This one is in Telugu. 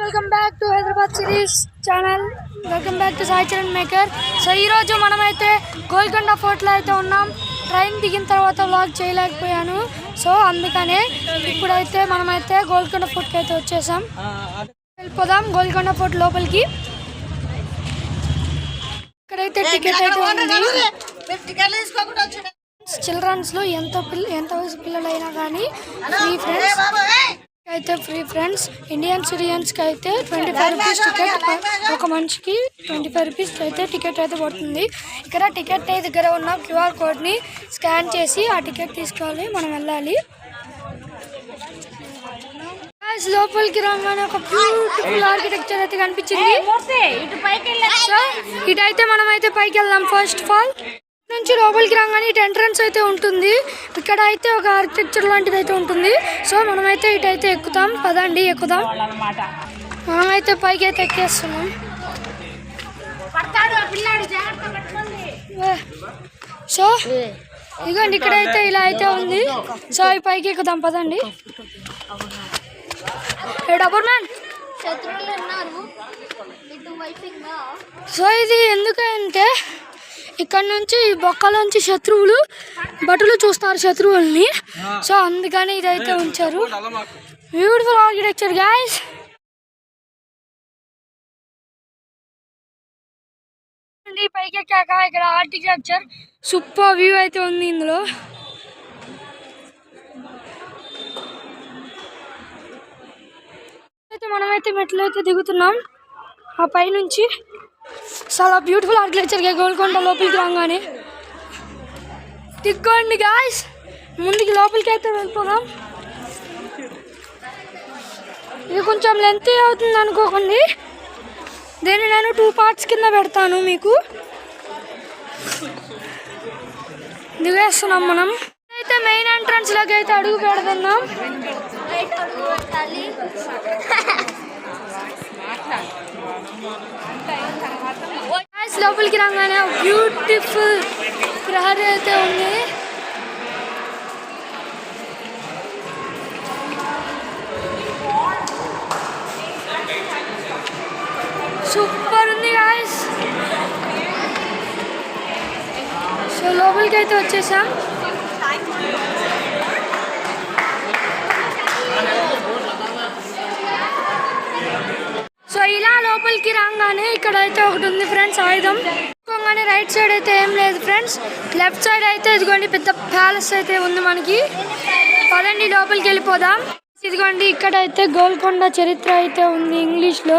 Welcome back to Hyderabad series channel. Welcome back to Sai Charan maker. So ఈరోజు మనమైతే గోల్కొండ ఫోర్ట్లో అయితే ఉన్నాం. ట్రైన్ దిగిన తర్వాత వ్లాగ్ చేయలేకపోయాను, సో అందుకనే ఇప్పుడైతే మనమైతే గోల్కొండ ఫోర్ట్కి అయితే వచ్చేసాం. వెళ్ళిపోదాం గోల్కొండ ఫోర్ట్ లోపలికి. ఇక్కడైతే టికెట్ అయితే ఉంది. చిల్డ్రన్స్లో ఎంత వయసు పిల్లలైనా కానీ ఫ్రీ ఫ్రెండ్స్ అయితే ఫ్రీ ఫ్రెండ్స్. ఇండియన్ సిటిజన్స్కి అయితే 25 రూపీస్ టికెట్, ఒక మనిషికి 25 రూపీస్ అయితే టికెట్ అయితే పడుతుంది. ఇక్కడ టికెట్ దగ్గర ఉన్న క్యూఆర్ కోడ్ని స్కాన్ చేసి ఆ టికెట్ తీసుకోవాలి, మనం వెళ్ళాలి. లోపలికి రాగానే ఒక బ్యూటిఫుల్ ఆర్కిటెక్చర్ అయితే కనిపించింది. సో ఇటైతే మనం అయితే పైకి వెళ్దాం. ఫస్ట్ ఆఫ్ ఆల్ నుంచి లోపలికి రాగానే ఇటు ఎంట్రన్స్ అయితే ఉంటుంది. ఇక్కడ అయితే ఒక ఆర్కిటెక్చర్ లాంటిది అయితే ఉంటుంది. సో మనమైతే ఇటైతే ఎక్కుతాం, పదండి ఎక్కుదాం. మనమైతే పైకి అయితే ఎక్కేస్తున్నాం. సో ఇదిగోండి ఇక్కడైతే ఇలా అయితే ఉంది. సో ఈ పైకి ఎక్కుదాం, పదండి. Double man. సో ఇది ఎందుకంటే ఇక్కడ నుంచి బొక్కలోంచి శత్రువులు బట్టలు చూస్తారు శత్రువుల్ని, సో అందుకని ఇదైతే ఉంచారు. Beautiful architecture guys. పైకి ఎక్కాక ఇక్కడ ఆర్కిటెక్చర్ సూపర్ వ్యూ అయితే ఉంది. ఇందులో అయితే మనమైతే మెట్లు అయితే దిగుతున్నాం. ఆ పైనుంచి చాలా బ్యూటిఫుల్ ఆర్కిటెక్చర్ గోల్కొండ లోపలికి రాగానే దిగ్గండి గాయస్. ముందుకి లోపలికి అయితే వెళ్ళిపోదాం. ఇది కొంచెం లెంత్ అవుతుంది అనుకోకండి, దీన్ని నేను 2 పార్ట్స్ కింద పెడతాను మీకు. దిగేస్తున్నాం మనం. అయితే మెయిన్ ఎంట్రన్స్ లోకి అయితే అడుగు పెడుతున్నాం. లోపలికి రాగానే బ్యూటిఫుల్ ప్రహరీ అయితే ఉంది. సూపర్ ఉంది గాయస్. సో లోపలికి అయితే వచ్చేసాం. సో ఇలా లోపలికి రాగానే ఇక్కడ అయితే ఒకటి ఉంది ఫ్రెండ్స్, ఆయుధం. ఇంకోగానే రైట్ సైడ్ అయితే ఏం లేదు ఫ్రెండ్స్, లెఫ్ట్ సైడ్ అయితే ఇదిగోండి పెద్ద ప్యాలెస్ అయితే ఉంది మనకి. పదండి లోపలికి వెళ్ళిపోదాం. ఇదిగోండి ఇక్కడ అయితే గోల్కొండ చరిత్ర అయితే ఉంది ఇంగ్లీష్లో.